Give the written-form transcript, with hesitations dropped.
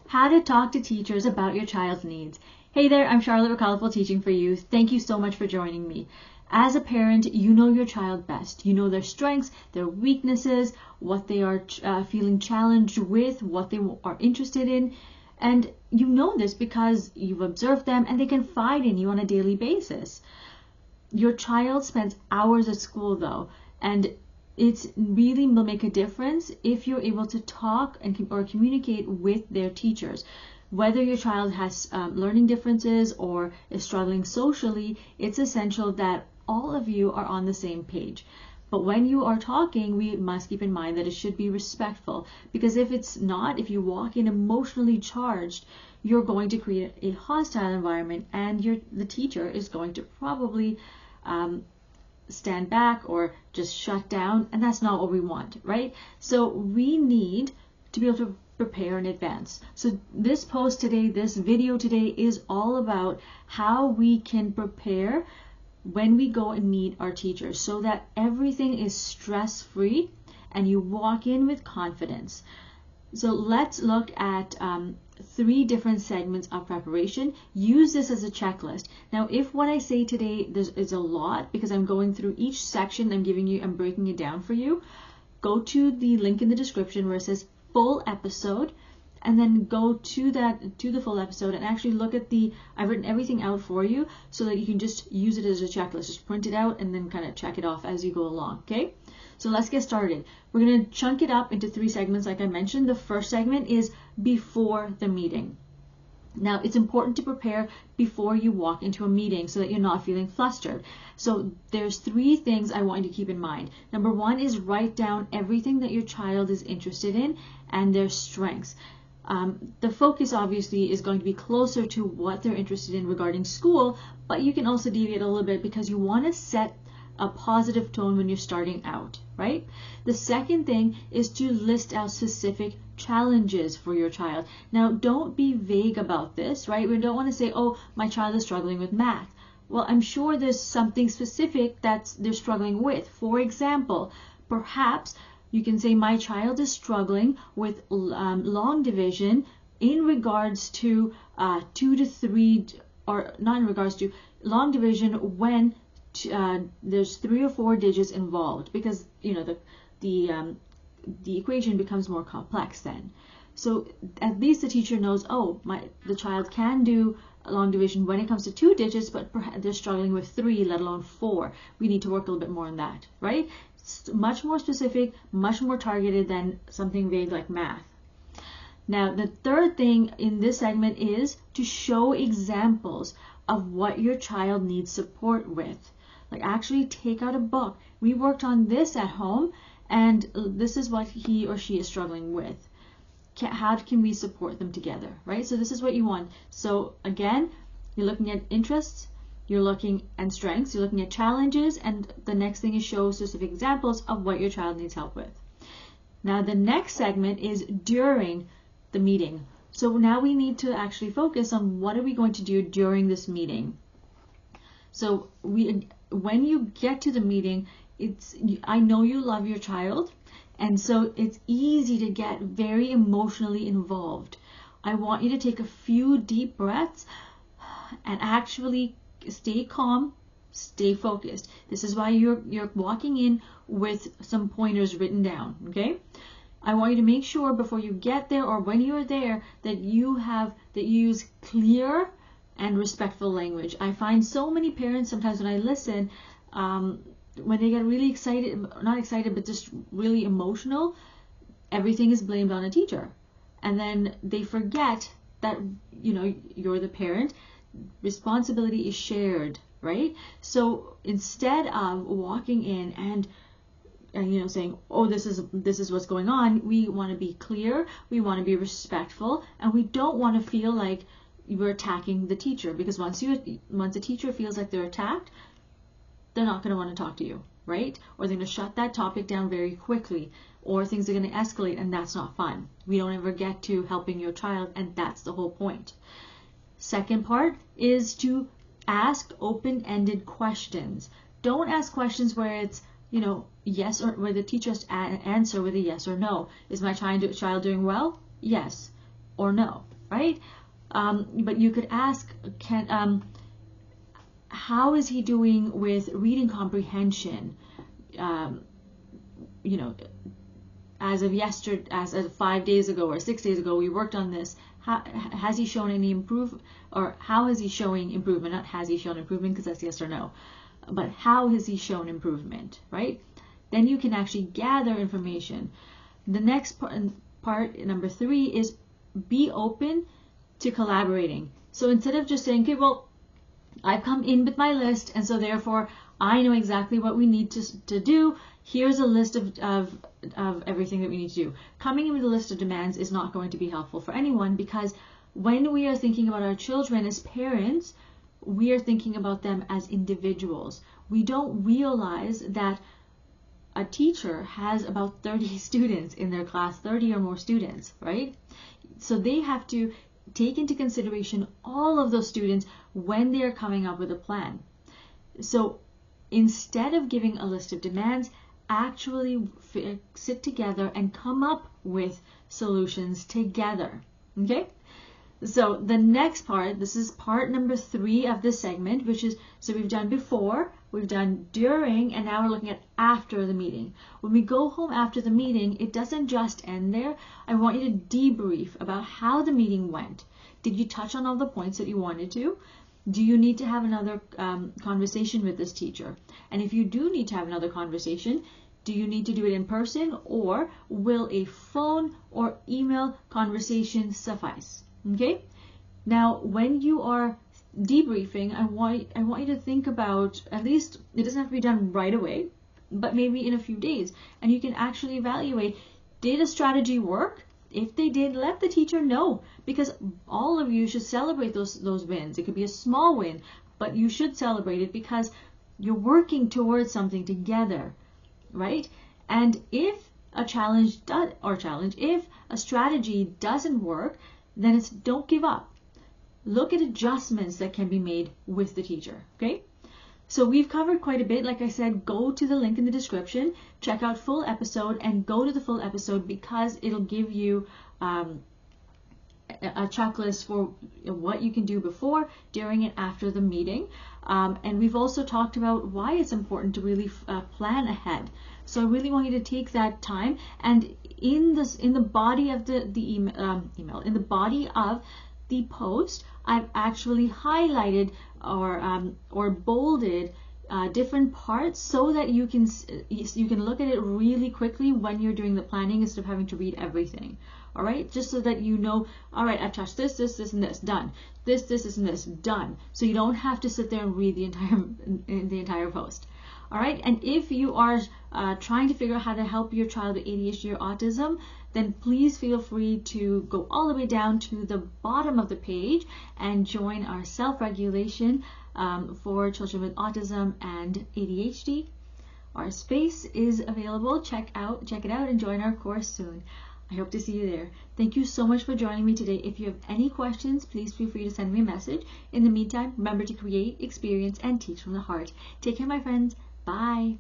How to talk to teachers about your child's needs. Hey there, I'm Charlotte with Colorful Teaching for You. Thank you so much for joining me. As a parent, you know your child best. You know their strengths, their weaknesses, what they are feeling challenged with, what they are interested in. And you know this because you've observed them and they confide in you on a daily basis. Your child spends hours at school though, and it really will make a difference if you're able to talk or communicate with their teachers. Whether your child has learning differences or is struggling socially, it's essential that all of you are on the same page. But when you are talking, we must keep in mind that it should be respectful, because if it's not, if you walk in emotionally charged, you're going to create a hostile environment, and the teacher is going to probably stand back or just shut down, and that's not what we want, right? So we need to be able to prepare in advance. So this post today, this video today is all about how we can prepare when we go and meet our teachers so that everything is stress-free and you walk in with confidence. So let's look at 3 different segments of preparation. Use this as a checklist. Now, if what I say today is a lot, because I'm going through each section, I'm breaking it down for you, go to the link in the description where it says full episode, and then go to the full episode and actually look at I've written everything out for you so that you can just use it as a checklist. Just print it out and then kind of check it off as you go along, okay? So let's get started. We're going to chunk it up into 3 segments like I mentioned. The first segment is before the meeting. Now, it's important to prepare before you walk into a meeting so that you're not feeling flustered. So there's 3 things I want you to keep in mind. Number 1 is write down everything that your child is interested in and their strengths. The focus obviously is going to be closer to what they're interested in regarding school, but you can also deviate a little bit because you want to set a positive tone when you're starting out, right? The second thing is to list out specific challenges for your child. Now, don't be vague about this, right? We don't want to say, oh, my child is struggling with math. Well, I'm sure there's something specific that they're struggling with. For example, perhaps you can say my child is struggling with long division in regards to 2 to 3, or not in regards to long division when there's 3 or 4 digits involved, because the equation becomes more complex then. So at least the teacher knows, oh, the child can do long division when it comes to 2 digits, but perhaps they're struggling with 3, let alone 4. We need to work a little bit more on that, right? Much more specific, much more targeted than something vague like math. Now, the third thing in this segment is to show examples of what your child needs support with. Like, actually take out a book. We worked on this at home, and this is what he or she is struggling with. How can we support them together, right? So this is what you want. So again, you're looking at interests, you're looking at strengths, you're looking at challenges, and the next thing is show specific examples of what your child needs help with. Now, the next segment is during the meeting. So now we need to actually focus on what are we going to do during this meeting. So when you get to the meeting, I know you love your child, and so it's easy to get very emotionally involved. I want you to take a few deep breaths and actually stay calm, stay focused. This is why you're walking in with some pointers written down, okay? I want you to make sure before you get there or when you're there that you use clear and respectful language. I find so many parents sometimes when I listen, when they get really excited, not excited, but just really emotional, everything is blamed on a teacher. And then they forget that, you're the parent. Responsibility is shared, right? So instead of walking in and saying, oh, this is what's going on, we want to be clear, we want to be respectful, and we don't want to feel like we're attacking the teacher, because once a teacher feels like they're attacked, they're not going to want to talk to you, right? Or they're going to shut that topic down very quickly, or things are going to escalate, and that's not fun. We don't ever get to helping your child, and that's the whole point. Second part is to ask open-ended questions. Don't ask questions where it's, yes, or where the teacher has to answer with a yes or no. Is my child doing well? Yes or no. right? But you could ask, how is he doing with reading comprehension? You know, as of yesterday, as of 5 days ago or 6 days ago, we worked on this. Has he shown any improvement, or how is he showing improvement? Not has he shown improvement, because that's yes or no, but how has he shown improvement, right? Then you can actually gather information. The next part, number 3, is be open to collaborating. So instead of just saying, okay, well, I've come in with my list, and so therefore I know exactly what we need to do. Here's a list of everything that we need to do. Coming in with a list of demands is not going to be helpful for anyone, because when we are thinking about our children as parents, we are thinking about them as individuals. We don't realize that a teacher has about 30 students in their class, 30 or more students, right? So they have to take into consideration all of those students when they are coming up with a plan. So instead of giving a list of demands, actually sit together and come up with solutions together. Okay? So the next part, this is part number 3 of this segment, which is, so we've done before, we've done during, and now we're looking at after the meeting. When we go home after the meeting, it doesn't just end there. I want you to debrief about how the meeting went. Did you touch on all the points that you wanted to? Do you need to have another conversation with this teacher? And if you do need to have another conversation, do you need to do it in person, or will a phone or email conversation suffice? Okay? Now, when you are debriefing, I want you to think about, at least, it doesn't have to be done right away, but maybe in a few days, and you can actually evaluate, did a strategy work? If they did, let the teacher know, because all of you should celebrate those wins. It could be a small win, but you should celebrate it because you're working towards something together, right? And if a if a strategy doesn't work, then it's don't give up. Look at adjustments that can be made with the teacher, okay? So we've covered quite a bit. Like I said, go to the link in the description, check out full episode, and go to the full episode because it'll give you a checklist for what you can do before, during, and after the meeting. And we've also talked about why it's important to really plan ahead. So I really want you to take that time, and in the body of the email, in the body of the post, I've actually highlighted or bolded different parts so that you can look at it really quickly when you're doing the planning instead of having to read everything. All right, just so that you know, all right, I've touched this, and this, done. This, and this, done. So you don't have to sit there and read the entire post. All right, and if you are trying to figure out how to help your child with ADHD or autism, then please feel free to go all the way down to the bottom of the page and join our self-regulation for children with autism and ADHD. Our space is available. Check it out, and join our course soon. I hope to see you there. Thank you so much for joining me today. If you have any questions, please feel free to send me a message. In the meantime, remember to create, experience, and teach from the heart. Take care, my friends. Bye.